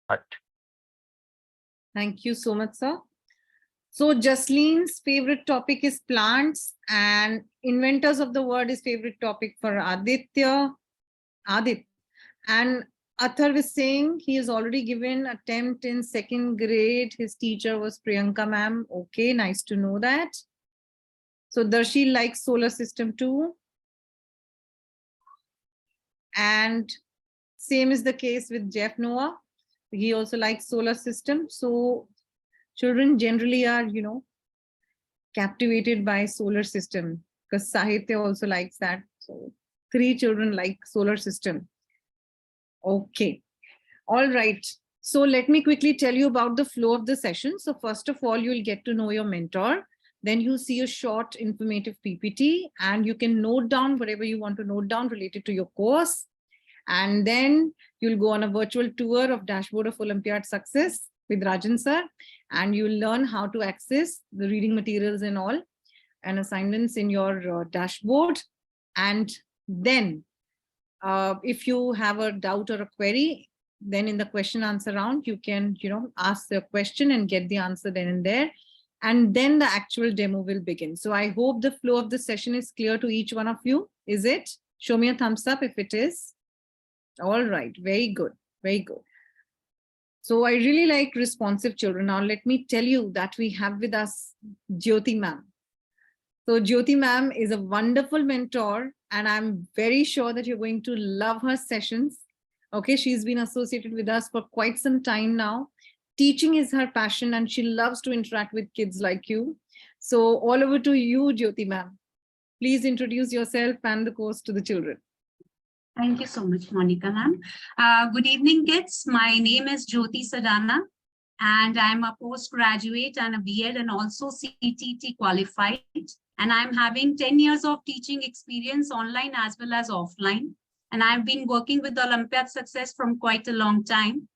Right. Thank you so much, sir. So Jaslene's favorite topic is plants, and inventors of the word is favorite topic for Aditya. And Athar is saying he has already given attempt in 2nd grade. His teacher was Priyanka ma'am. Okay, nice to know that. So Darshi likes solar system too. And same is the case with Jeff Noah. He also likes solar system. So children generally are, captivated by solar system, because Sahitya also likes that. So 3 children like solar system. Okay. All right. So let me quickly tell you about the flow of the session. So first of all, you'll get to know your mentor. Then you'll see a short informative PPT, and you can note down whatever you want to note down related to your course. And then you'll go on a virtual tour of Dashboard of Olympiad Success with Rajan sir, and you'll learn how to access the reading materials and all and assignments in your dashboard. And then if you have a doubt or a query, then in the question answer round, you can, ask the question and get the answer then and there. And then the actual demo will begin. So I hope the flow of the session is clear to each one of you. Is it? Show me a thumbs up if it is. All right, very good, very good. So I really like responsive children. Now let me tell you that we have with us Jyoti ma'am. So Jyoti ma'am is a wonderful mentor, and I'm very sure that you're going to love her sessions. Okay, she's been associated with us for quite some time now. Teaching is her passion, and she loves to interact with kids like you. So all over to you, Jyoti ma'am. Please introduce yourself and the course to the children. Thank you so much, Monica ma'am. Good evening, kids. My name is Jyoti Sadana, and I'm a postgraduate and a B.Ed and also CTT qualified. And I'm having 10 years of teaching experience online as well as offline. And I've been working with Olympiad Success from quite a long time.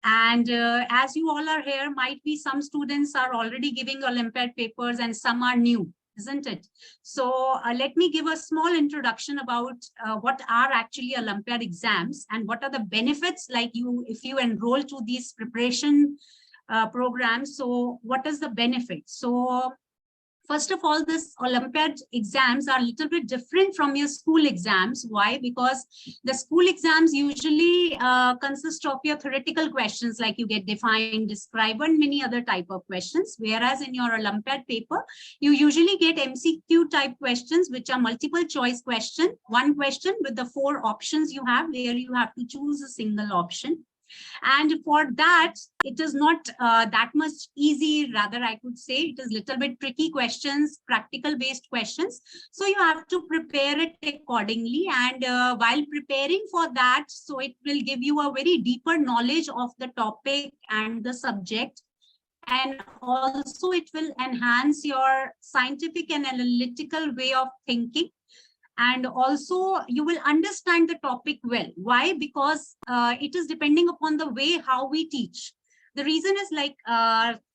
And as you all are here, might be some students are already giving Olympiad papers and some are new, isn't it? So let me give a small introduction about what are actually Olympiad exams and what are the benefits like if you enroll to these preparation programs. So what is the benefit? So first of all, this Olympiad exams are a little bit different from your school exams. Why? Because the school exams usually consist of your theoretical questions, like you get defined, describe, and many other type of questions. Whereas in your Olympiad paper, you usually get MCQ type questions, which are multiple choice question, one question with the 4 options you have, where you have to choose a single option. And for that, it is not that much easy. Rather, I could say it is a little bit tricky questions, practical based questions. So you have to prepare it accordingly. And while preparing for that, so it will give you a very deeper knowledge of the topic and the subject. And also it will enhance your scientific and analytical way of thinking. And also you will understand the topic well. Why? Because it is depending upon the way how we teach. The reason is like,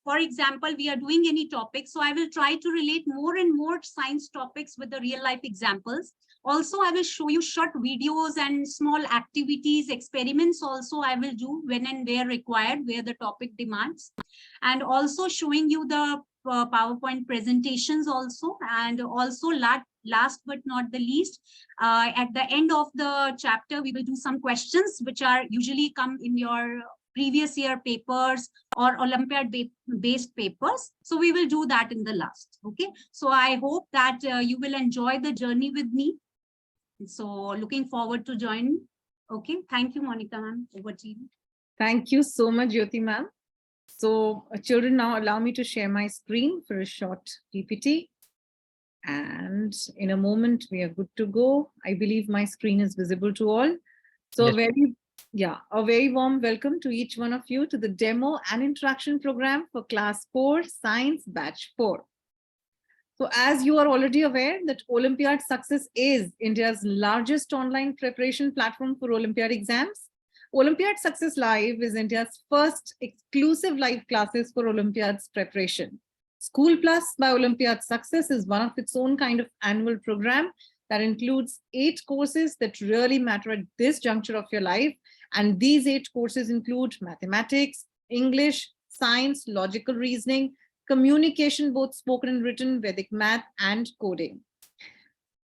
for example, we are doing any topic. So I will try to relate more and more science topics with the real life examples. Also, I will show you short videos and small activities, experiments also I will do when and where required, where the topic demands. And also showing you the PowerPoint presentations also. And also last but not the least, at the end of the chapter, we will do some questions which are usually come in your previous year papers or Olympiad based papers. So we will do that in the last. Okay. So I hope that you will enjoy the journey with me. So looking forward to join. Okay. Thank you, Monica ma'am. Over to you. Thank you so much, Jyoti ma'am. So children, now allow me to share my screen for a short PPT. And in a moment, we are good to go. I believe my screen is visible to all. So Yes. a very warm welcome to each one of you to the demo and interaction program for class 4 science batch 4. So as you are already aware that Olympiad Success is India's largest online preparation platform for Olympiad exams. Olympiad Success Live is India's first exclusive live classes for Olympiad's preparation. School Plus by Olympiad Success is one of its own kind of annual program that includes 8 courses that really matter at this juncture of your life. And these 8 courses include mathematics, English, science, logical reasoning, communication, both spoken and written, Vedic math, and coding.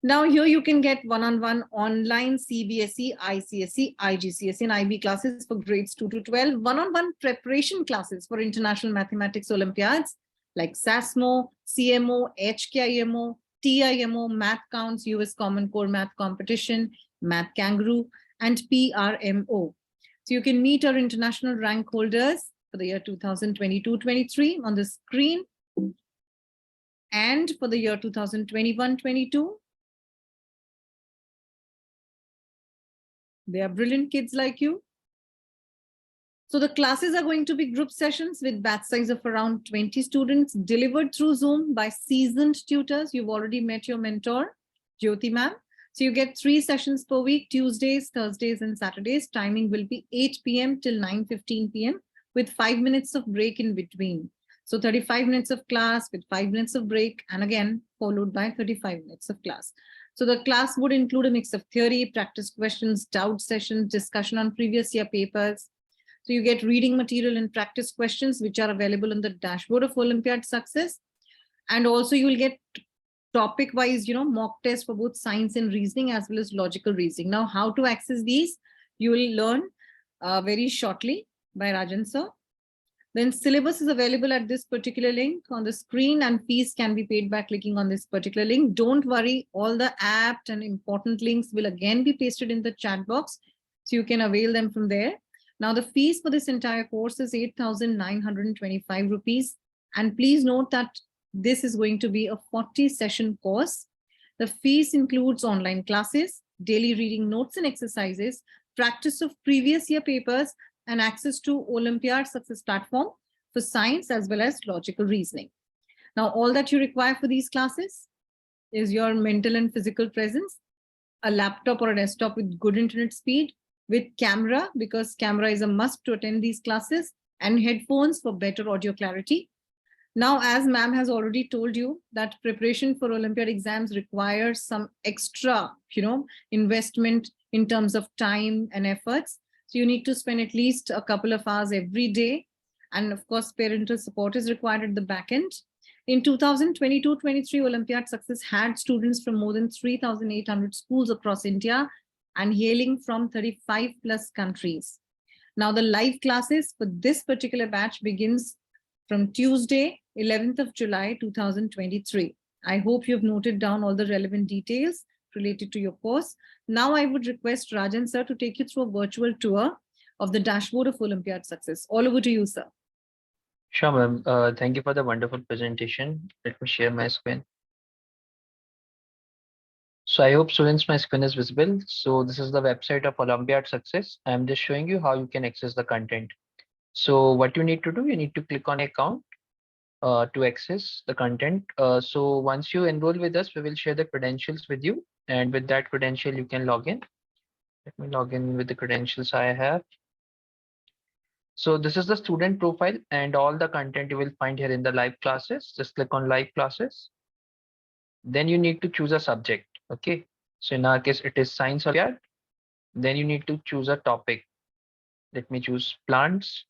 Now here you can get one-on-one online CBSE, ICSE, IGCSE, and IB classes for grades 2 to 12, one-on-one preparation classes for international mathematics Olympiads like SASMO, CMO, HKIMO, TIMO, Math Counts, US Common Core Math Competition, Math Kangaroo, and PRMO. So you can meet our international rank holders for the year 2022-23 on the screen. And for the year 2021-22, they are brilliant kids like you. So the classes are going to be group sessions with batch size of around 20 students delivered through Zoom by seasoned tutors. You've already met your mentor, Jyoti ma'am. So you get 3 sessions per week, Tuesdays, Thursdays, and Saturdays. Timing will be 8 p.m. till 9:15 p.m. with 5 minutes of break in between. So 35 minutes of class with 5 minutes of break, and again, followed by 35 minutes of class. So the class would include a mix of theory, practice questions, doubt sessions, discussion on previous year papers. So you get reading material and practice questions, which are available on the dashboard of Olympiad Success. And also you will get topic-wise, mock tests for both science and reasoning as well as logical reasoning. Now, how to access these, you will learn very shortly by Rajan sir. Then syllabus is available at this particular link on the screen, and fees can be paid by clicking on this particular link. Don't worry, all the apt and important links will again be pasted in the chat box, so you can avail them from there. Now, the fees for this entire course is 8,925 rupees. And please note that this is going to be a 40-session course. The fees includes online classes, daily reading notes and exercises, practice of previous year papers, and access to Olympiad Success platform for science as well as logical reasoning. Now, all that you require for these classes is your mental and physical presence, a laptop or a desktop with good internet speed, with camera, because camera is a must to attend these classes, and headphones for better audio clarity. Now, as ma'am has already told you, that preparation for Olympiad exams requires some extra, investment in terms of time and efforts. So you need to spend at least a couple of hours every day. And of course, parental support is required at the back end. In 2022-23, Olympiad Success had students from more than 3,800 schools across India and hailing from 35 plus countries. Now, the live classes for this particular batch begins from Tuesday, 11th of July, 2023. I hope you've noted down all the relevant details related to your course. Now I would request Rajan sir to take you through a virtual tour of the dashboard of Olympiad Success. All over to you, sir. Sure, ma'am. Thank you for the wonderful presentation. Let me share my screen. So I hope students, my screen is visible. So this is the website of Olympiad Success. I'm just showing you how you can access the content. So what you need to do, you need to click on account to access the content. So once you enroll with us, we will share the credentials with you. And with that credential, you can log in. Let me log in with the credentials I have. So this is the student profile, and all the content you will find here in the live classes. Just click on live classes. Then you need to choose a subject. Okay. So in our case, it is science Olympiad. Then you need to choose a topic. Let me choose plants.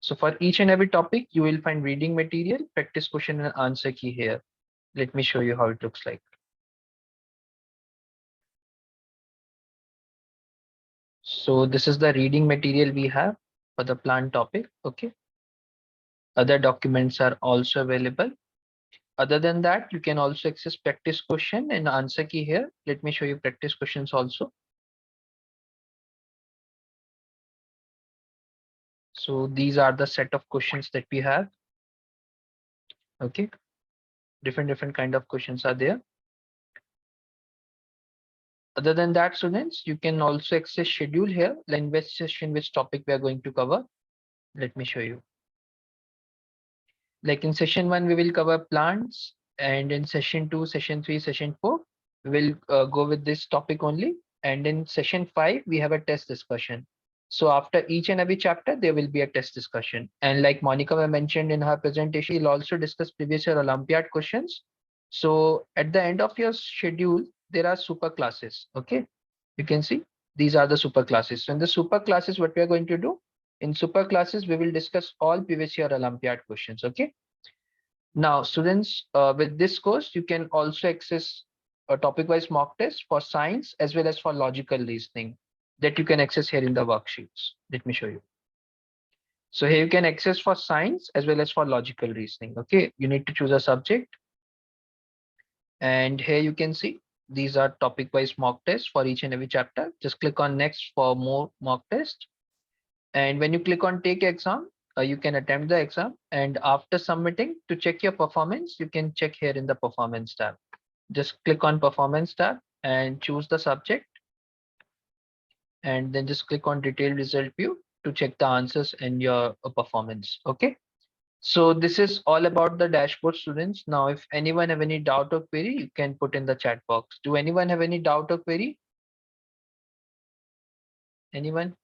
So for each and every topic, you will find reading material, practice question and answer key here. Let me show you how it looks like. So this is the reading material we have for the plant topic. Okay. Other documents are also available. Other than that, you can also access practice question and answer key here. Let me show you practice questions also. So these are the set of questions that we have. Okay. Different kind of questions are there. Other than that, students, you can also access schedule here, like which session, which topic we are going to cover. Let me show you. Like in session 1, we will cover plants, and in session 2, session 3, session 4, we will go with this topic only. And in session 5, we have a test discussion. So after each and every chapter, there will be a test discussion. And like Monica mentioned in her presentation, we'll also discuss previous year Olympiad questions. So at the end of your schedule, there are super classes. Okay, you can see these are the super classes. So in the super classes, what we are going to do, in super classes, we will discuss all previous year Olympiad questions. Okay. Now, students, with this course, you can also access a topic-wise mock test for science as well as for logical reasoning that you can access here in the worksheets. Let me show you. So here you can access for science as well as for logical reasoning. Okay, you need to choose a subject, and here you can see these are topic-wise mock tests for each and every chapter. Just click on next for more mock test. And when you click on take exam, you can attempt the exam. And after submitting, to check your performance, you can check here in the performance tab. Just click on performance tab and choose the subject. And then just click on detailed result view to check the answers and your performance. Okay. So this is all about the dashboard, students. Now, if anyone have any doubt or query, you can put in the chat box. Do anyone have any doubt or query? Anyone?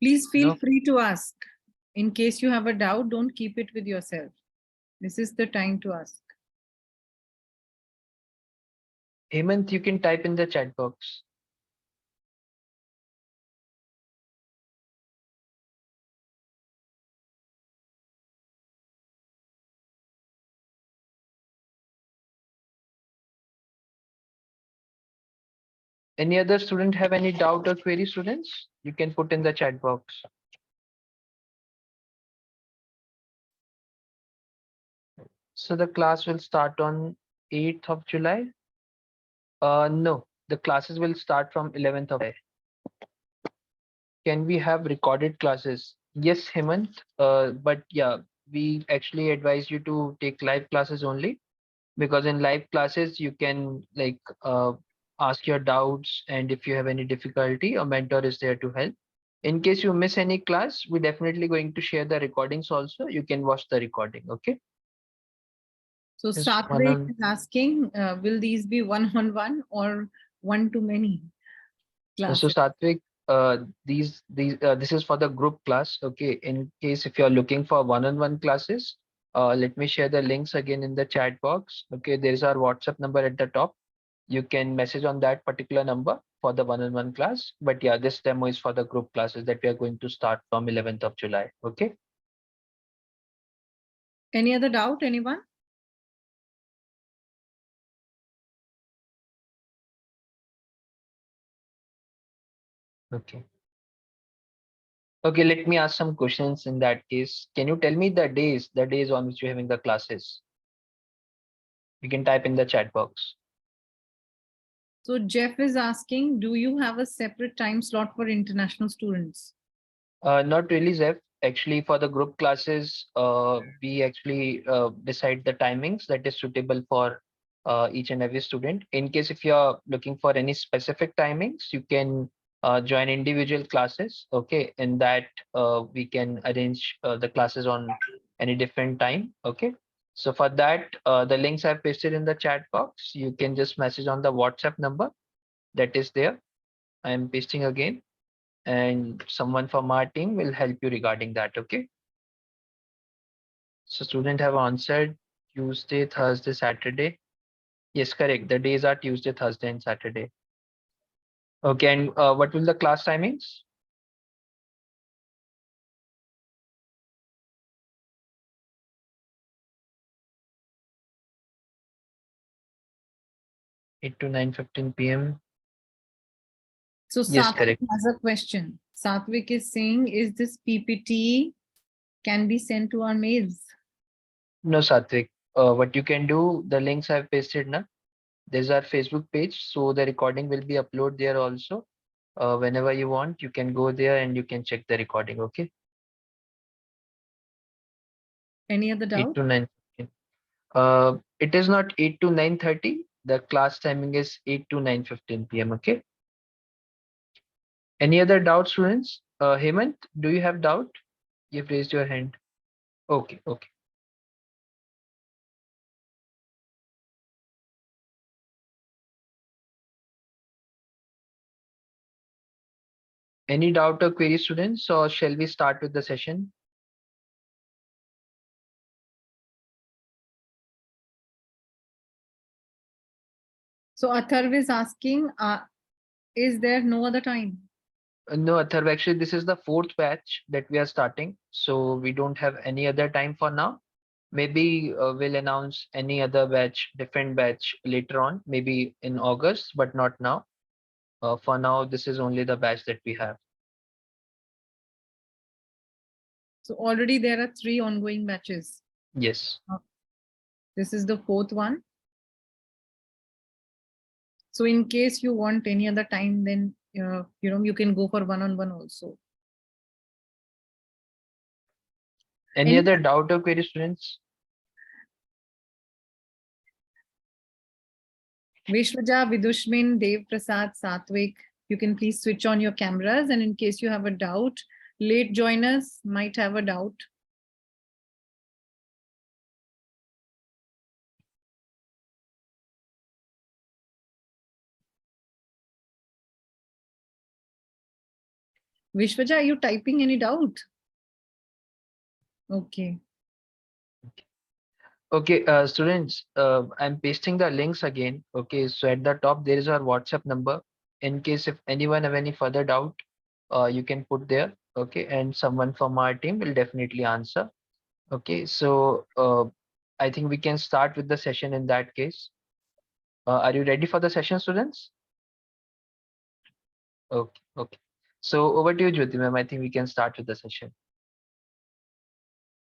Please feel No? free to ask. In case you have a doubt, don't keep it with yourself. This is the time to ask. Hemant, you can type in the chat box. Any other student have any doubt or query, students? You can put in the chat box. So the class will start on 8th of July. No, the classes will start from 11th of July. Can we have recorded classes? Yes, Hemant. But yeah, we actually advise you to take live classes only, because in live classes you can like ask your doubts, and if you have any difficulty, a mentor is there to help. In case you miss any class, we're definitely going to share the recordings also. You can watch the recording. Okay. So Just one Satvik on. is asking, will these be one-on-one or one-to-many So classes? Satvik, this is for the group class. Okay. In case if you're looking for one-on-one classes, let me share the links again in the chat box. Okay. There is our WhatsApp number at the top. You can message on that particular number for the one-on-one class. But yeah, this demo is for the group classes that we are going to start from 11th of July. Okay. Any other doubt, anyone? Okay. Okay, let me ask some questions in that case. Can you tell me the days on which you're having the classes? You can type in the chat box. So Jeff is asking, do you have a separate time slot for international students? Not really, Zef. Actually, for the group classes, we actually decide the timings that is suitable for each and every student. In case if you're looking for any specific timings, you can join individual classes. Okay, in that we can arrange the classes on any different time. Okay, so for that, the links I've pasted in the chat box. You can just message on the WhatsApp number that is there. I am pasting again, and someone from our team will help you regarding that. Okay. So student have answered Tuesday, Thursday, Saturday. Yes, correct. The days are Tuesday, Thursday, and Saturday. Okay. And what will the class timings? 8 to 9:15 p.m. So Yes, Satvik correct. has a question. Satvik is saying, is this PPT can be sent to our mails? No, Satvik. What you can do, the links I've pasted now. There's our Facebook page, so the recording will be uploaded there also. Whenever you want, you can go there and you can check the recording. Okay. Any other 8 doubt? to 9. It is not 8 to 9:30. The class timing is 8 to 9:15 p.m. Okay. Any other doubt, students? Hemant, do you have doubt? You've raised your hand. Okay, okay. Any doubt or query, students, or shall we start with the session? So Atharv is asking, is there no other time? No, Atharv, actually, this is the fourth batch that we are starting. So we don't have any other time for now. Maybe we'll announce any other batch, different batch later on, maybe in August, but not now. For now, this is only the batch that we have. So already there are 3 ongoing batches. Yes. This is the 4th one. So in case you want any other time, then you can go for one-on-one also. Any other doubt or query, students? Vishwaja, Vidushmin, Dev Prasad, Satvik, you can please switch on your cameras, and in case you have a doubt, late joiners might have a doubt. Vishwaja, are you typing any doubt? Okay. Okay, students, I'm pasting the links again. Okay, so at the top, there is our WhatsApp number. In case if anyone have any further doubt, you can put there. Okay, and someone from our team will definitely answer. Okay, so I think we can start with the session in that case. Are you ready for the session, students? Okay, okay. So over to you, Jyoti ma'am. I think we can start with the session.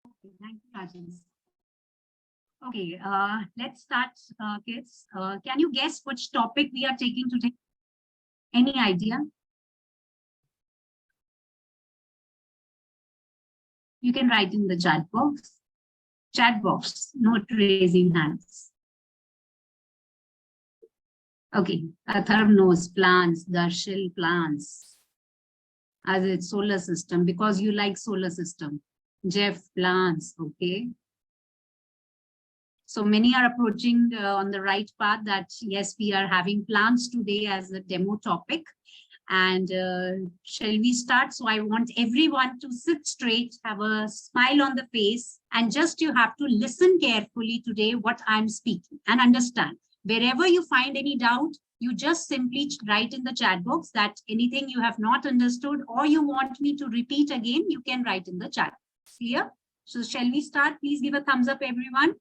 Okay, thank you, Rajesh. Okay, let's start, kids. Can you guess which topic we are taking today? Any idea? You can write in the chat box. Chat box, not raising hands. Okay, Atharv knows plants, Darshil plants. As it's solar system, because you like solar system. Jeff plants, okay. So many are approaching on the right path that yes, we are having plants today as a demo topic. And shall we start? So I want everyone to sit straight, have a smile on the face, and just you have to listen carefully today what I'm speaking and understand. Wherever you find any doubt, you just simply write in the chat box that anything you have not understood or you want me to repeat again, you can write in the chat. Clear? So shall we start? Please give a thumbs up, everyone.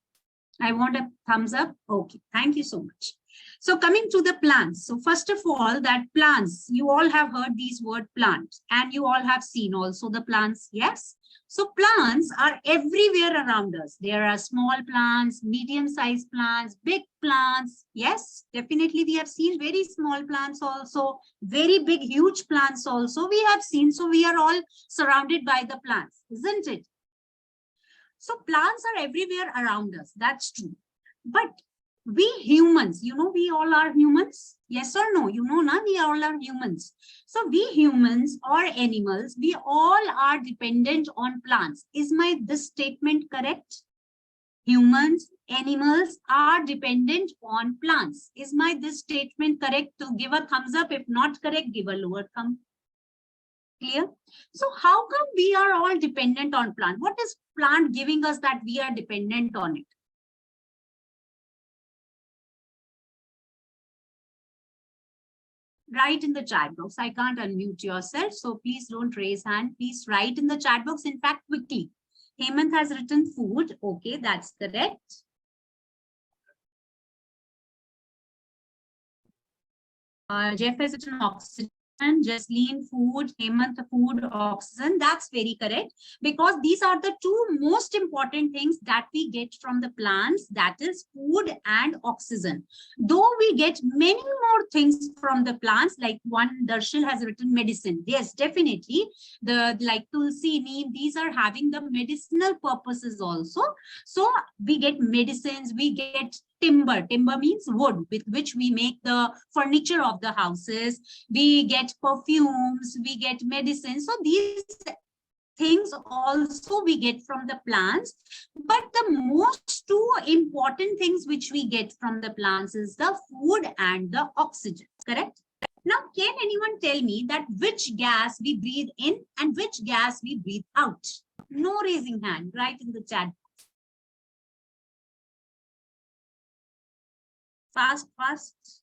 I want a thumbs up. Okay, thank you so much. So coming to the plants. So first of all, that plants, you all have heard these word plant and you all have seen also the plants. Yes. So plants are everywhere around us. There are small plants, medium-sized plants, big plants. Yes, definitely we have seen very small plants also, very big, huge plants also we have seen. So we are all surrounded by the plants, isn't it? So plants are everywhere around us. That's true. But we humans, we all are humans. Yes or no? We all are humans. So we humans or animals, we all are dependent on plants. Is this statement correct? Humans, animals are dependent on plants. Is this statement correct? To give a thumbs up. If not correct, give a lower thumb. Clear? So how come we are all dependent on plant? What is plant giving us that we are dependent on it? Write in the chat box. I can't unmute yourself, so please don't raise hand. Please write in the chat box. In fact, quickly. Hemant has written food. Okay, that's correct. Jeff has written oxygen. Jasleen, food, Hemant, food, oxygen. That's very correct, because these are the two most important things that we get from the plants, that is food and oxygen. Though we get many more things from the plants, like one Darshil has written medicine. Yes, definitely. Like Tulsi, Neem, these are having the medicinal purposes also. So we get medicines, we get timber. Timber means wood with which we make the furniture of the houses. We get perfumes, we get medicine. So these things also we get from the plants. But the most two important things which we get from the plants is the food and the oxygen. Correct? Now, can anyone tell me that which gas we breathe in and which gas we breathe out? No raising hand. Write in the chat. Fast, fast.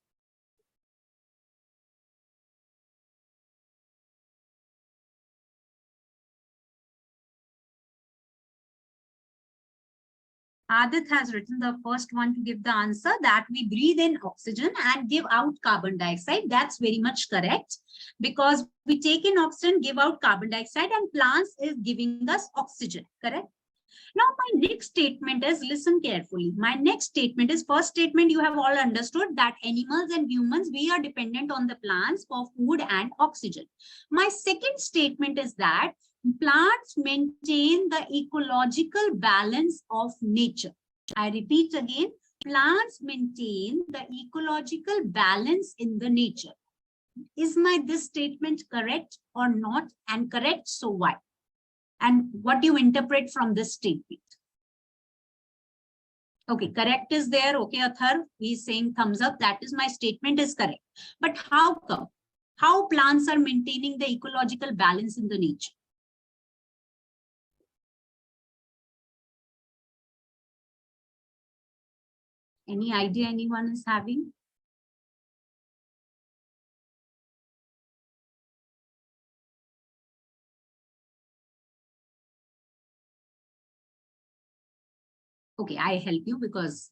Adit has written the first one to give the answer, that we breathe in oxygen and give out carbon dioxide. That's very much correct, because we take in oxygen, give out carbon dioxide, and plants is giving us oxygen, correct? Now, my next statement is, listen carefully. My next statement is, first statement you have all understood, that animals and humans, we are dependent on the plants for food and oxygen. My second statement is that plants maintain the ecological balance of nature. I repeat again, plants maintain the ecological balance in the nature. Is this statement correct or not? And correct, so why? And what do you interpret from this statement? Okay, correct is there. Okay, Athar, he's saying thumbs up. That is, my statement is correct. But how come? How plants are maintaining the ecological balance in the nature? Any idea anyone is having? Okay, I help you, because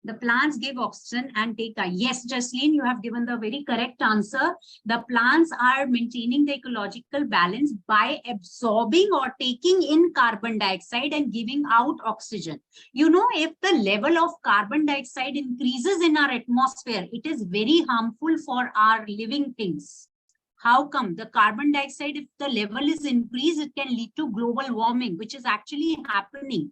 the plants give oxygen and take a, yes, Jasleen, you have given the very correct answer. The plants are maintaining the ecological balance by absorbing or taking in carbon dioxide and giving out oxygen. You know, if the level of carbon dioxide increases in our atmosphere, it is very harmful for our living things. How come? The carbon dioxide, if the level is increased, it can lead to global warming, which is actually happening.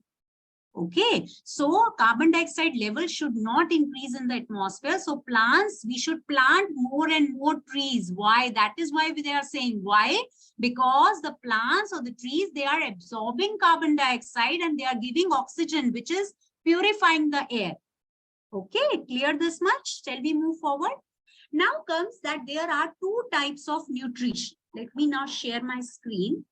Okay, so carbon dioxide level should not increase in the atmosphere. So plants, we should plant more and more trees. Why? That is why they are saying why? Because the plants or the trees, they are absorbing carbon dioxide and they are giving oxygen, which is purifying the air. Okay, clear this much? Shall we move forward? Now comes that there are two types of nutrition. Let me now share my screen.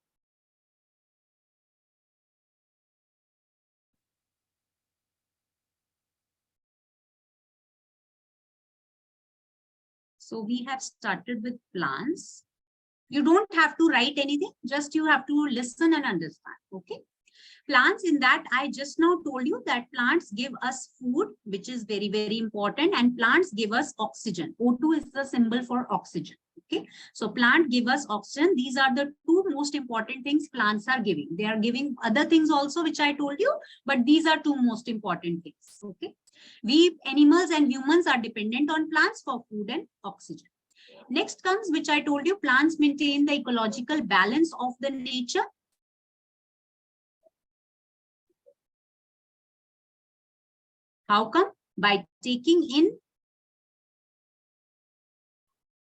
So we have started with plants. You don't have to write anything, just you have to listen and understand. Okay. Plants, in that I just now told you that plants give us food, which is very, very important, and plants give us oxygen. O2 is the symbol for oxygen. Okay. So plant give us oxygen. These are the two most important things plants are giving. They are giving other things also, which I told you, but these are two most important things. Okay. We animals and humans are dependent on plants for food and oxygen. Next comes, which I told you, plants maintain the ecological balance of the nature. How come? By taking in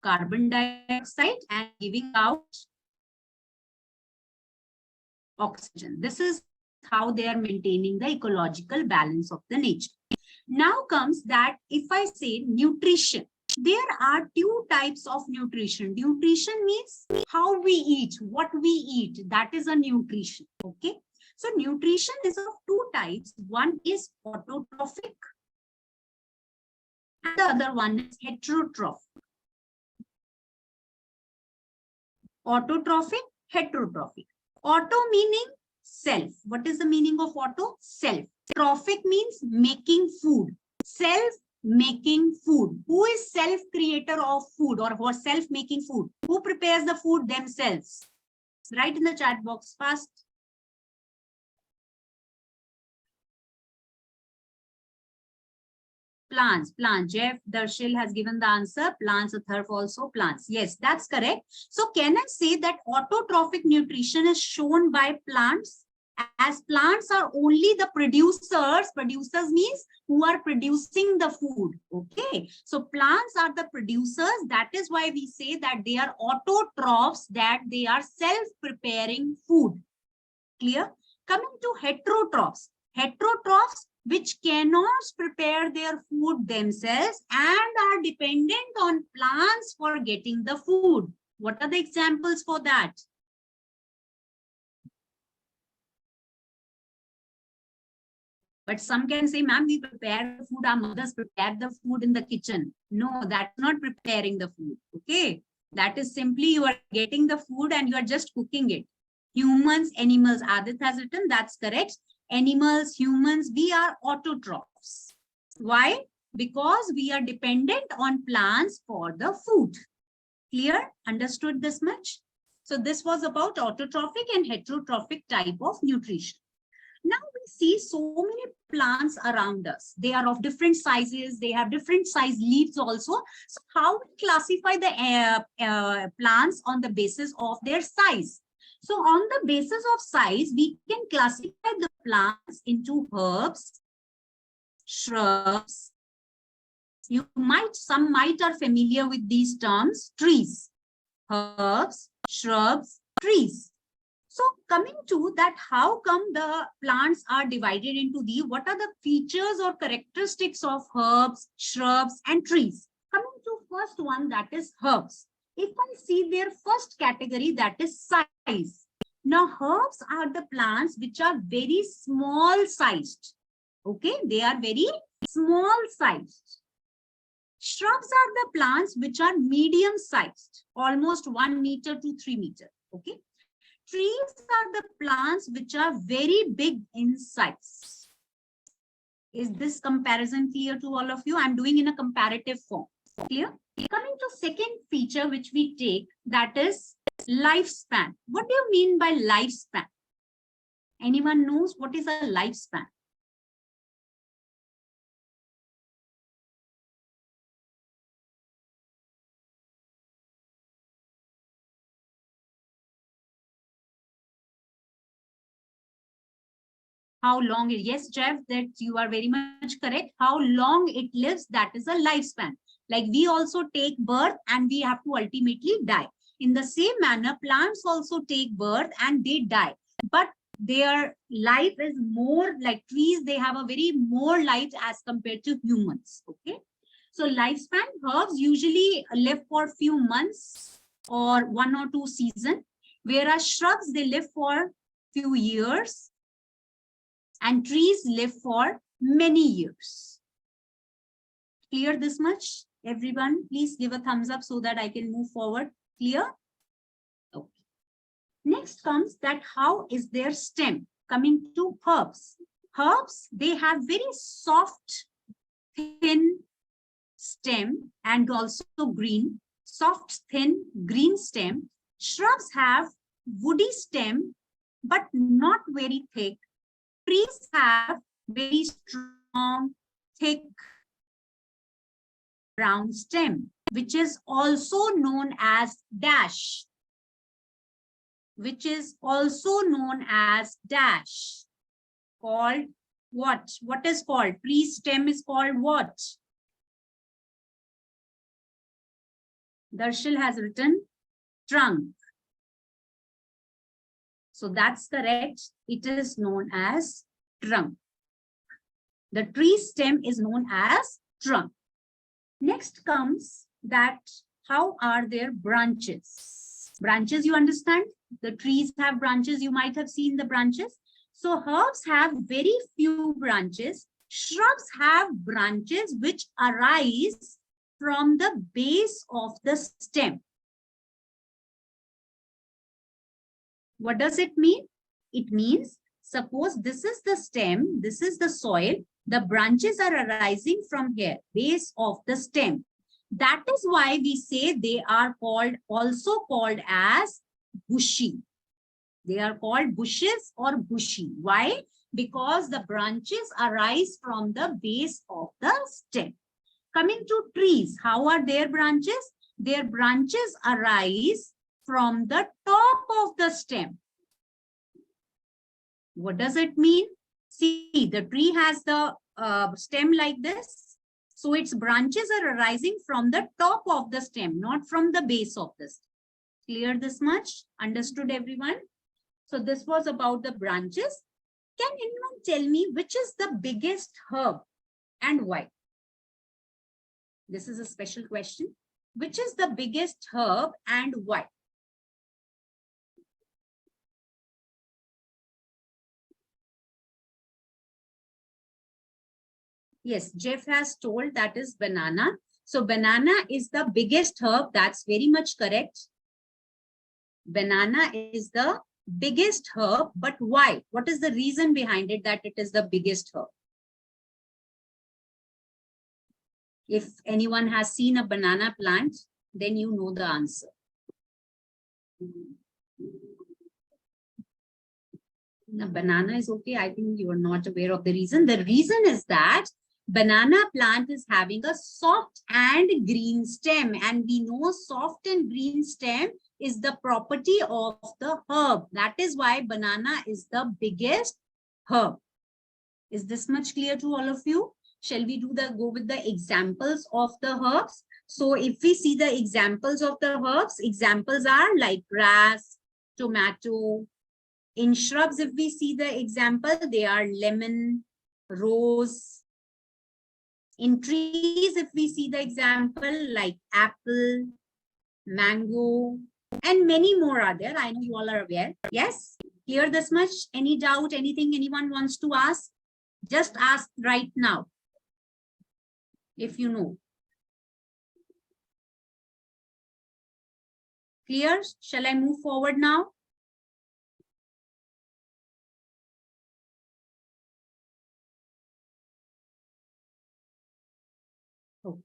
carbon dioxide and giving out oxygen. This is how they are maintaining the ecological balance of the nature. Now comes that if I say nutrition, there are two types of nutrition. Nutrition means how we eat, what we eat. That is a nutrition. Okay. So nutrition is of two types. One is autotrophic and the other one is heterotrophic. Autotrophic, heterotrophic. Auto meaning self. What is the meaning of auto? Self. Trophic means making food. Self making food. Who is self creator of food or who are self making food? Who prepares the food themselves? Write in the chat box fast. Plants, Jeff Darshil has given the answer. Plants, Atharv also plants. Yes, that's correct. So can I say that autotrophic nutrition is shown by plants? As plants are only the producers. Producers means who are producing the food. Okay. So plants are the producers. That is why we say that they are autotrophs, that they are self-preparing food. Clear? Coming to heterotrophs. Heterotrophs, which cannot prepare their food themselves and are dependent on plants for getting the food. What are the examples for that? But some can say, ma'am, we prepare the food, our mothers prepare the food in the kitchen. No, that's not preparing the food. Okay. That is simply you are getting the food and you are just cooking it. Humans, animals, Adit has written, that's correct. animals, humans, we are autotrophs. Why? Because we are dependent on plants for the food. Clear? Understood this much? So this was about autotrophic and heterotrophic type of nutrition. Now we see so many plants around us. They are of different sizes. They have different size leaves also. So how we classify the plants on the basis of their size? So on the basis of size, we can classify the plants into herbs, shrubs. Some might are familiar with these terms, trees, herbs, shrubs, trees. So coming to that, how come the plants are divided into these? What are the features or characteristics of herbs, shrubs, and trees? Coming to first one, that is herbs. If I see their first category, that is size. Now herbs are the plants which are very small sized. Okay, they are very small sized. Shrubs are the plants which are medium sized, almost 1 meter to 3 meters. Okay. Trees are the plants which are very big in size. Is this comparison clear to all of you? I'm doing in a comparative form. Clear? Coming to second feature which we take, that is lifespan. What do you mean by lifespan? Anyone knows what is a lifespan? How long? Yes, Jeff, that you are very much correct. How long it lives, that is a lifespan. Like we also take birth and we have to ultimately die. In the same manner, plants also take birth and they die. But their life is more like trees. They have a very more life as compared to humans. Okay. So lifespan, herbs usually live for few months or 1 or 2 seasons, whereas shrubs, they live for few years. And trees live for many years. Clear this much? Everyone, please give a thumbs up so that I can move forward. Clear? Okay. Next comes that how is their stem? Coming to herbs. Herbs, they have very soft, thin stem and also green, soft, thin, green stem. Shrubs have woody stem, but not very thick. Trees have very strong, thick, brown stem, which is also known as dash. Which is also known as dash. Called what? What is called? Tree stem is called what? Darshil has written trunk. So that's correct. It is known as trunk. The tree stem is known as trunk. Next comes that how are their branches? Branches, you understand? The trees have branches. You might have seen the branches. So herbs have very few branches. Shrubs have branches which arise from the base of the stem. What does it mean? It means, suppose this is the stem, this is the soil, the branches are arising from here, base of the stem. That is why we say they are also called as bushy. They are called bushes or bushy. Why? Because the branches arise from the base of the stem. Coming to trees, how are their branches? Their branches arise from the top of the stem. What does it mean? See, the tree has the stem like this. So its branches are arising from the top of the stem, not from the base of the stem. Clear this much? Understood, everyone? So this was about the branches. Can anyone tell me which is the biggest herb and why? This is a special question. Which is the biggest herb and why? Yes, Jeff has told that is banana. So banana is the biggest herb. That's very much correct. Banana is the biggest herb, but why? What is the reason behind it that it is the biggest herb? If anyone has seen a banana plant, then you know the answer. The banana is okay. I think you are not aware of the reason. The reason is that banana plant is having a soft and green stem, and we know soft and green stem is the property of the herb. That is why banana is the biggest herb. Is this much clear to all of you? Shall we go with the examples of the herbs? So if we see the examples of the herbs, examples are like grass, tomato. In shrubs, if we see the example, they are lemon, rose. In trees, if we see the example like apple, mango, and many more are there. I know you all are aware. Yes? Clear this much? Any doubt, anything anyone wants to ask? Just ask right now, if you know. Clear? Shall I move forward now? Oh.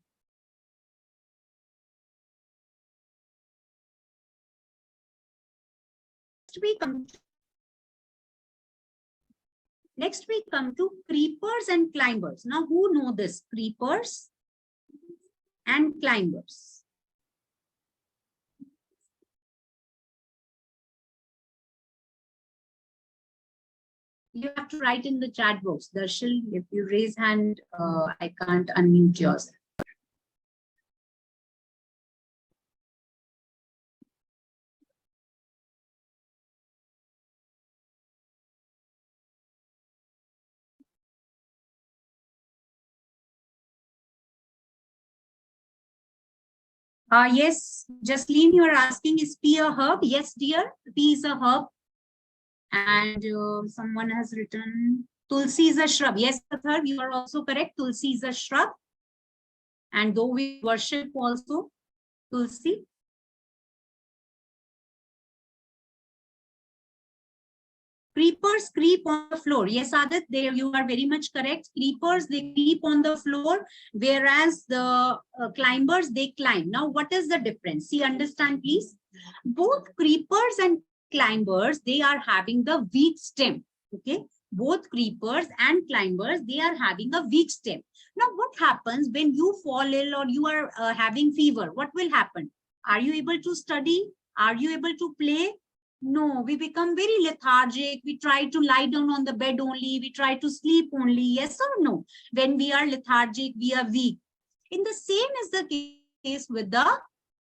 Next we come to creepers and climbers. Now who know this? Creepers and climbers. You have to write in the chat box. Darshil, if you raise hand, I can't unmute yours. Yes, Jasleen, you are asking, is pea a herb? Yes, dear, pea is a herb. And someone has written, Tulsi is a shrub. Yes, Pathar, you are also correct. Tulsi is a shrub. And though we worship also Tulsi. Creepers creep on the floor. Yes, Adit, there you are very much correct. Creepers, they creep on the floor, whereas the climbers, they climb. Now, what is the difference? See, understand, please. Both creepers and climbers, they are having the weak stem. Okay. Both creepers and climbers, they are having a weak stem. Now, what happens when you fall ill or you are having fever? What will happen? Are you able to study? Are you able to play? No, we become very lethargic. We try to lie down on the bed only. We try to sleep only. Yes or no? When we are lethargic, we are weak. In the same is the case with the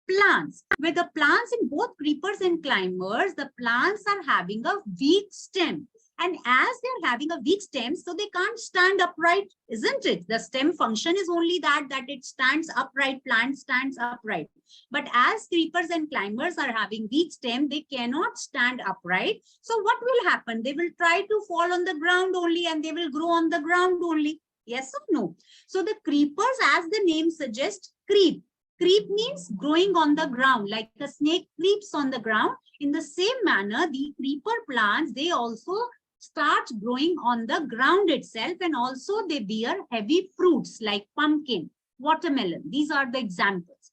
plants. With the plants in both creepers and climbers, the plants are having a weak stem. And as they're having a weak stem, so they can't stand upright, isn't it? The stem function is only that it stands upright, plant stands upright. But as creepers and climbers are having weak stem, they cannot stand upright. So what will happen? They will try to fall on the ground only and they will grow on the ground only. Yes or no? So the creepers, as the name suggests, creep. Creep means growing on the ground, like a snake creeps on the ground. In the same manner, the creeper plants, they also start growing on the ground itself, and also they bear heavy fruits like pumpkin, watermelon. These are the examples.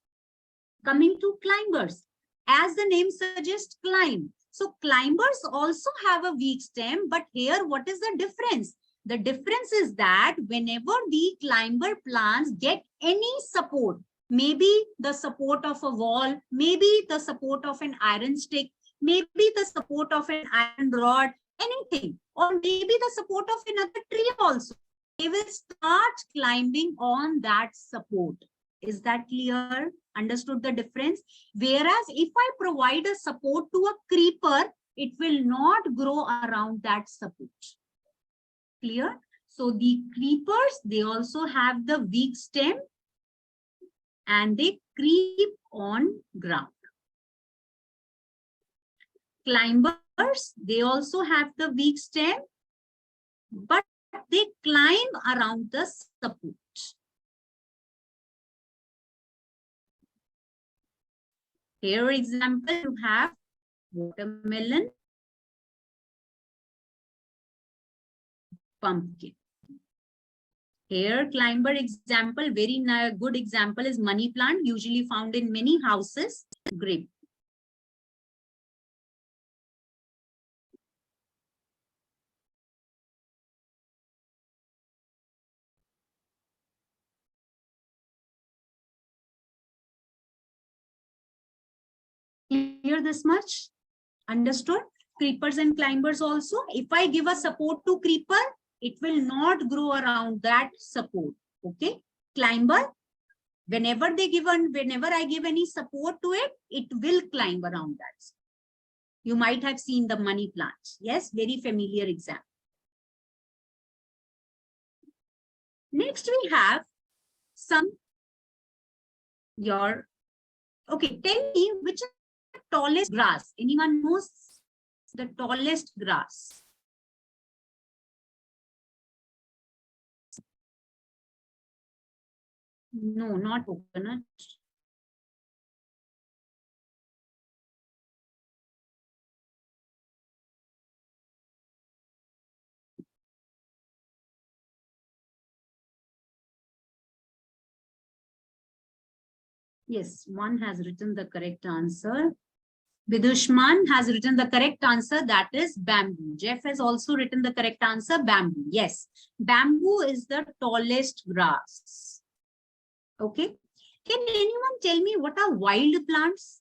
Coming to climbers, as the name suggests, climb. So climbers also have a weak stem, but here what is the difference? The difference is that whenever the climber plants get any support, maybe the support of a wall, maybe the support of an iron stick, maybe the support of an iron rod, anything, or maybe the support of another tree also, they will start climbing on that support. Is that clear? Understood the difference? Whereas if I provide a support to a creeper, it will not grow around that support. Clear? So the creepers, they also have the weak stem and they creep on ground. Climbers, they also have the weak stem, but they climb around the support. Here example, you have watermelon, pumpkin. Here, climber example, very good example is money plant, usually found in many houses. Grape. Clear this much? Understood? Creepers and climbers also. If I give a support to creeper, it will not grow around that support. Okay? Climber, whenever I give any support to it, it will climb around that. You might have seen the money plants. Yes, very familiar example. Next, we have some okay, tell me which is the tallest grass. Anyone knows the tallest grass? No, not coconut. Yes, one has written the correct answer. Vidushman has written the correct answer, that is bamboo. Jeff has also written the correct answer, bamboo. Yes, bamboo is the tallest grass. Okay. Can anyone tell me what are wild plants?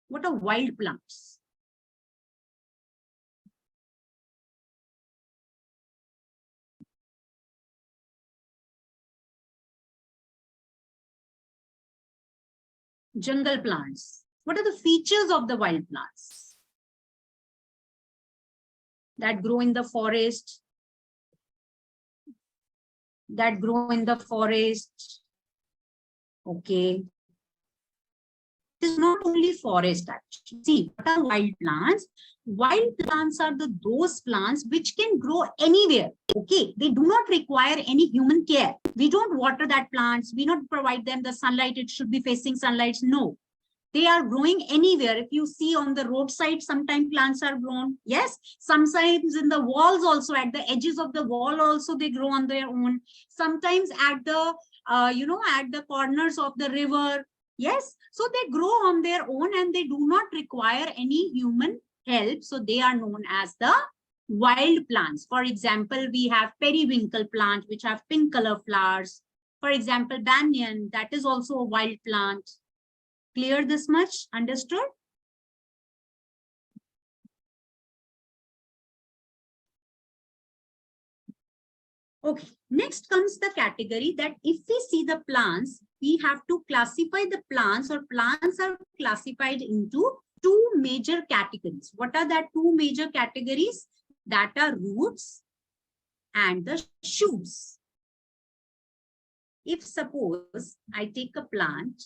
What are wild plants? Jungle plants. What are the features of the wild plants that grow in the forest? That grow in the forest. Okay. It is not only forest actually. See, what are wild plants? Wild plants are those plants which can grow anywhere. Okay, they do not require any human care. We don't water that plants. We don't provide them the sunlight. It should be facing sunlight. No, they are growing anywhere. If you see on the roadside, sometimes plants are grown. Yes, sometimes in the walls also, at the edges of the wall also they grow on their own. Sometimes at the at the corners of the river. Yes, so they grow on their own and they do not require any human help. So they are known as the wild plants. For example, we have periwinkle plant, which have pink color flowers. For example, banyan, that is also a wild plant. Clear this much? Understood? Okay, next comes the category that if we see the plants, we have to classify the plants, or plants are classified into two major categories. What are that two major categories? That are roots and the shoots. If suppose I take a plant,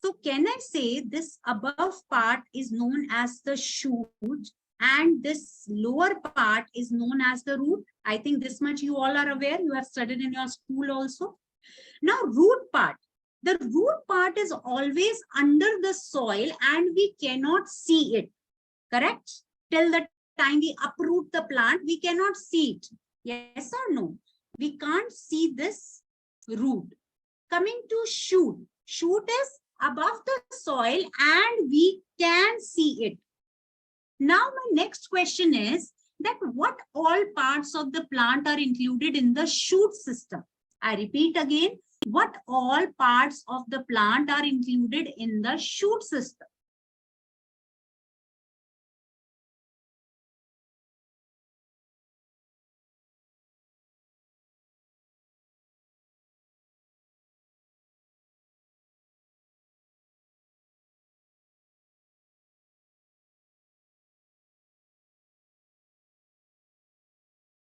so can I say this above part is known as the shoot and this lower part is known as the root? I think this much you all are aware. You have studied in your school also. Now, root part. The root part is always under the soil and we cannot see it. Correct? Till the time we uproot the plant, we cannot see it. Yes or no? We can't see this root. Coming to shoot. Shoot is above the soil and we can see it. Now, my next question is that what all parts of the plant are included in the shoot system? I repeat again, what all parts of the plant are included in the shoot system?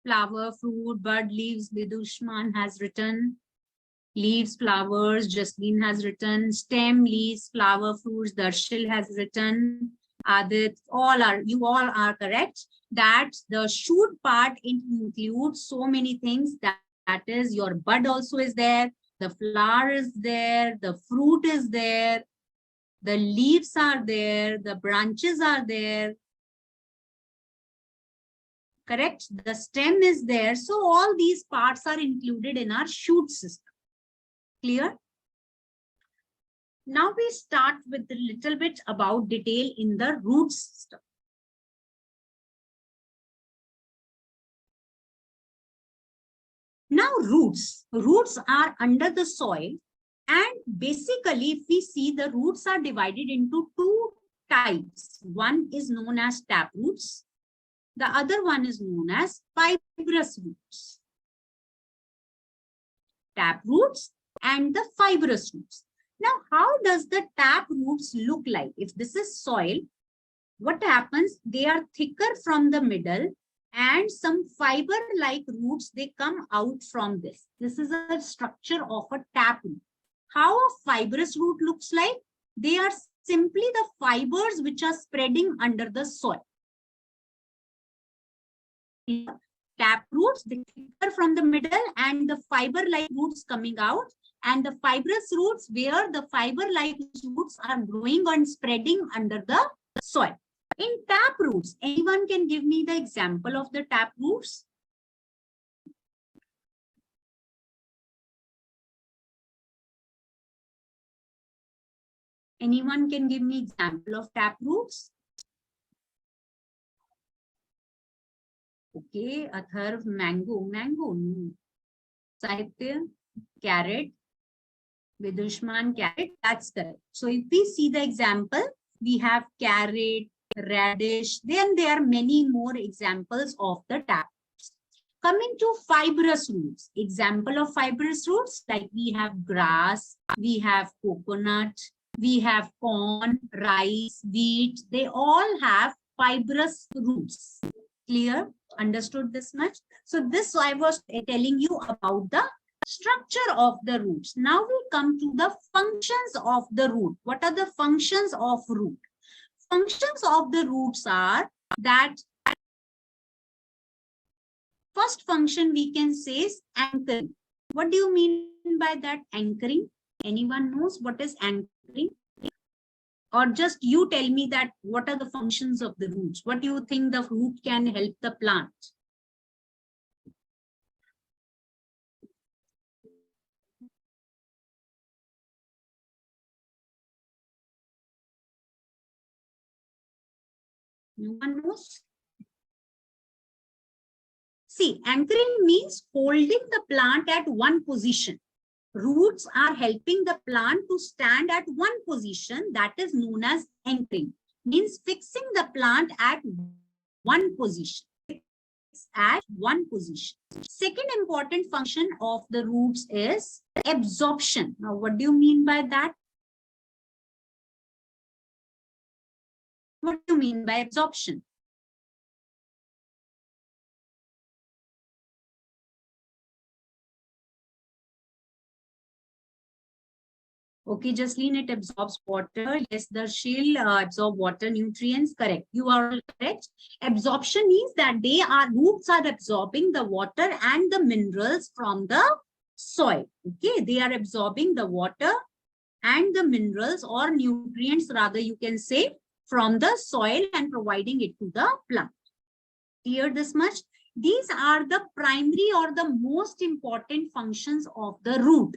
Flower, fruit, bud, leaves, Vidushman has written. Leaves, flowers, Jasleen has written. Stem, leaves, flower, fruits, Darshil has written. You all are correct that the shoot part includes so many things. That is, your bud also is there, the flower is there, the fruit is there, the leaves are there, the branches are there. Correct? The stem is there. So all these parts are included in our shoot system. Clear? Now we start with a little bit about detail in the root system. Now roots. Roots are under the soil, and basically if we see, the roots are divided into two types. One is known as tap roots. The other one is known as fibrous roots. Tap roots and the fibrous roots. Now, how does the tap roots look like? If this is soil, what happens? They are thicker from the middle, and some fiber-like roots, they come out from this. This is a structure of a tap root. How a fibrous root looks like? They are simply the fibers which are spreading under the soil. Tap roots, they thicker from the middle, and the fiber-like roots coming out, and the fibrous roots where the fiber-like roots are growing and spreading under the soil. In tap roots, anyone can give me the example of the tap roots? Anyone can give me example of tap roots? Okay, Atharv, mango, no. Sahitya, carrot, Vidushman, carrot, that's correct. So if we see the example, we have carrot, radish, then there are many more examples of the tap. Coming to fibrous roots, example of fibrous roots, like we have grass, we have coconut, we have corn, rice, wheat, they all have fibrous roots. Clear? Understood this much? So this I was telling you about the structure of the roots. Now we come to the functions of the root. What are the functions of root? Functions of the roots are that first function we can say is anchoring. What do you mean by that, anchoring? Anyone knows what is anchoring? Or just you tell me that what are the functions of the roots? What do you think the root can help the plant? No one knows? See, anchoring means holding the plant at one position. Roots are helping the plant to stand at one position, that is known as anchoring. Means fixing the plant at one position. At one position. Second important function of the roots is absorption. Now, what do you mean by that? What do you mean by absorption? Okay, Jasleen, it absorbs water. Yes, the shell absorb water, nutrients. Correct. You are correct. Absorption means that roots are absorbing the water and the minerals from the soil. Okay, they are absorbing the water and the minerals or nutrients, rather you can say, from the soil and providing it to the plant. Clear this much? These are the primary or the most important functions of the root.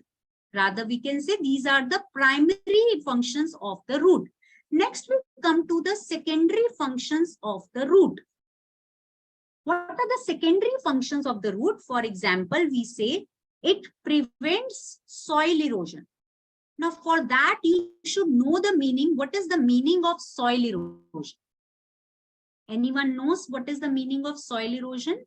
Rather, we can say these are the primary functions of the root. Next, we come to the secondary functions of the root. What are the secondary functions of the root? For example, we say it prevents soil erosion. Now, for that, you should know the meaning. What is the meaning of soil erosion? Anyone knows what is the meaning of soil erosion?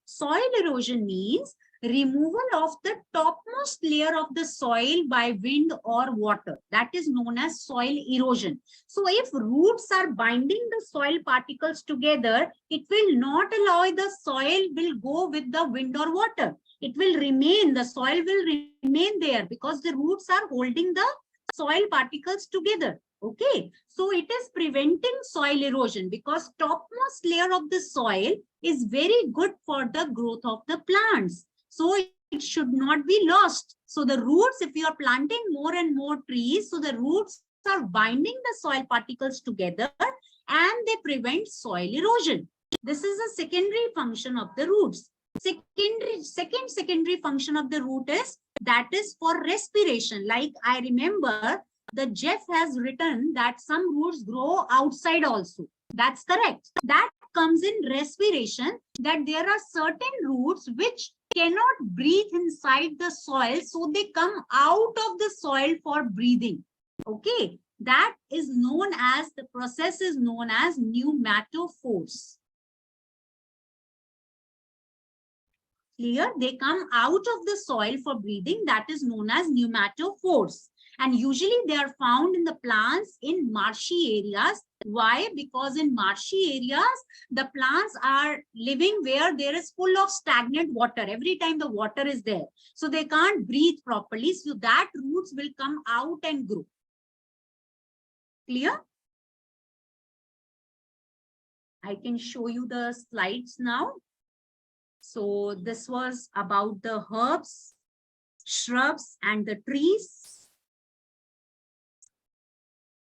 Soil erosion means removal of the topmost layer of the soil by wind or water. That is known as soil erosion. So if roots are binding the soil particles together, it will not allow the soil will go with the wind or water. It will remain, the soil will remain there because the roots are holding the soil particles together. Okay, so it is preventing soil erosion because topmost layer of the soil is very good for the growth of the plants. So it should not be lost. So the roots, if you are planting more and more trees, so the roots are binding the soil particles together and they prevent soil erosion. This is a secondary function of the roots. Secondary function of the root is that is for respiration. Like I remember the Jeff has written that some roots grow outside also. That's correct. That comes in respiration, that there are certain roots which cannot breathe inside the soil, so they come out of the soil for breathing. Okay, that is known as, the process is known as pneumatophores. Clear? They come out of the soil for breathing. That is known as pneumatophores. And usually they are found in the plants in marshy areas. Why? Because in marshy areas, the plants are living where there is full of stagnant water. Every time the water is there. So they can't breathe properly. So that roots will come out and grow. Clear? I can show you the slides now. So this was about the herbs, shrubs, and the trees.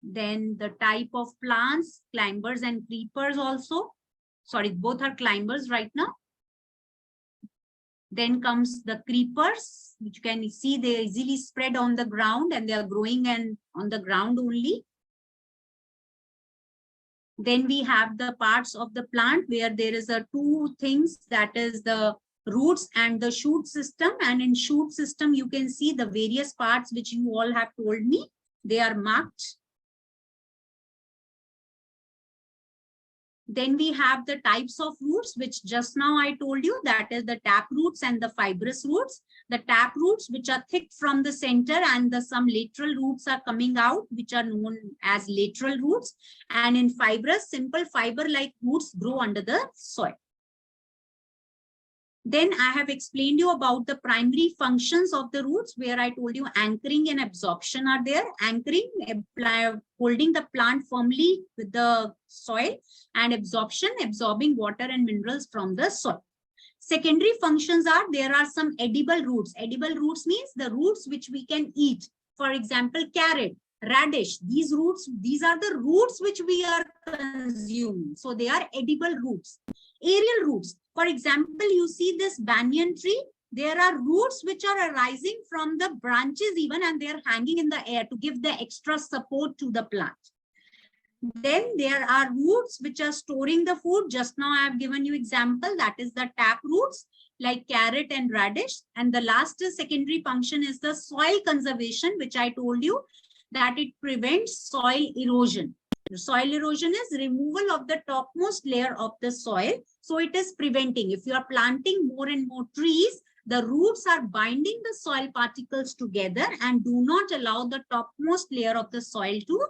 Then the type of plants, climbers and creepers also. Sorry, both are climbers right now. Then comes the creepers, which you can see they easily spread on the ground and they are growing and on the ground only. Then we have the parts of the plant where there is a two things, that is the roots and the shoot system. And in shoot system, you can see the various parts which you all have told me. They are marked. Then we have the types of roots, which just now I told you, that is the tap roots and the fibrous roots. The tap roots, which are thick from the center, and some lateral roots are coming out, which are known as lateral roots. And in fibrous, simple fiber-like roots grow under the soil. Then I have explained you about the primary functions of the roots, where I told you anchoring and absorption are there. Anchoring, holding the plant firmly with the soil, and absorption, absorbing water and minerals from the soil. Secondary functions are, there are some edible roots. Edible roots means the roots which we can eat. For example, carrot, radish, these roots, these are the roots which we are consuming. So they are edible roots. Aerial roots. For example, you see this banyan tree, there are roots which are arising from the branches even, and they are hanging in the air to give the extra support to the plant. Then there are roots which are storing the food. Just now I have given you example, that is the tap roots like carrot and radish. And the last secondary function is the soil conservation, which I told you that it prevents soil erosion. Soil erosion is removal of the topmost layer of the soil. So it is preventing. If you are planting more and more trees, the roots are binding the soil particles together and do not allow the topmost layer of the soil to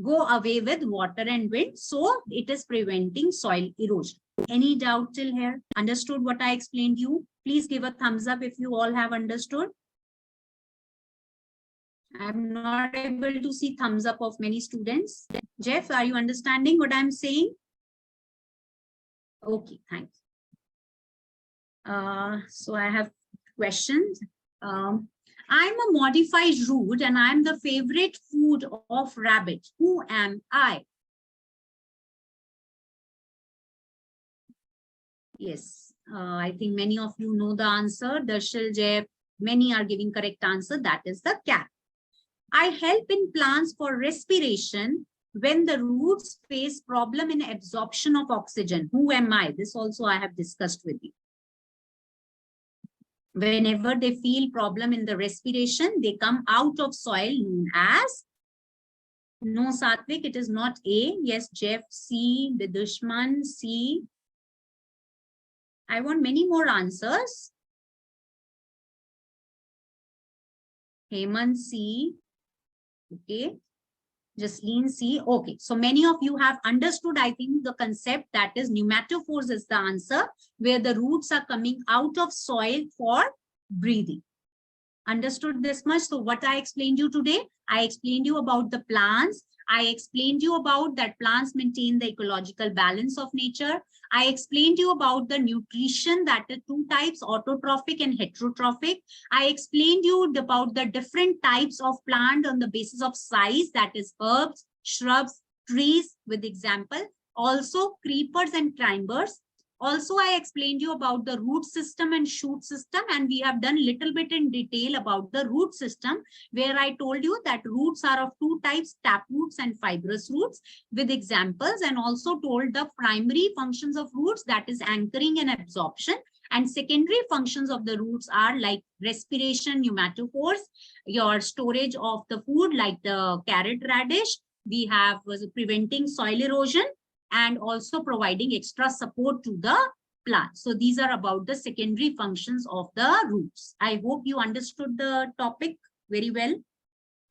go away with water and wind. So it is preventing soil erosion. Any doubt till here? Understood what I explained you? Please give a thumbs up if you all have understood. I'm not able to see thumbs up of many students. Jeff, are you understanding what I'm saying? Okay, thanks. So I have questions. I'm a modified root and I'm the favorite food of rabbit. Who am I? Yes, I think many of you know the answer. Darshil, Jeff, many are giving correct answer. That is the cat. I help in plants for respiration when the roots face problem in absorption of oxygen. Who am I? This also I have discussed with you. Whenever they feel problem in the respiration, they come out of soil known as, no Satvik, it is not A. Yes, Jeff, C, the Dushman, C. I want many more answers. Hemant C. Okay. Jasleen C. Okay. So many of you have understood, I think, the concept that is pneumatophores is the answer, where the roots are coming out of soil for breathing. Understood this much? So what I explained you today, I explained you about the plants. I explained you about that plants maintain the ecological balance of nature. I explained you about the nutrition, that is two types, autotrophic and heterotrophic. I explained you about the different types of plant on the basis of size, that is herbs, shrubs, trees with example, also creepers and climbers. Also, I explained you about the root system and shoot system, and we have done little bit in detail about the root system, where I told you that roots are of two types, tap roots and fibrous roots with examples, and also told the primary functions of roots, that is anchoring and absorption, and secondary functions of the roots are like respiration, pneumatophores, your storage of the food like the carrot radish. We have preventing soil erosion, and also providing extra support to the plant. So these are about the secondary functions of the roots. I hope you understood the topic very well.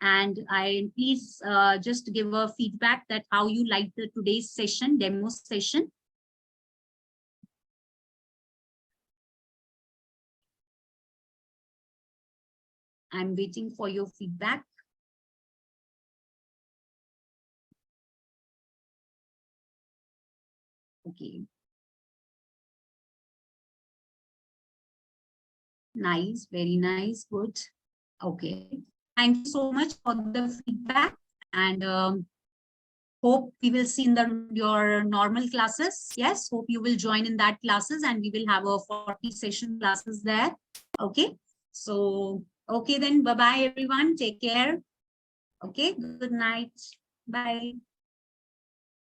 And I please just give a feedback that how you liked the today's session, demo session. I'm waiting for your feedback. Okay. Nice, very nice, good. Okay. Thank you so much for the feedback, and hope we will see in your normal classes. Yes, hope you will join in that classes, and we will have a 40 session classes there. Okay. So, okay then, bye-bye everyone. Take care. Okay, good night. Bye.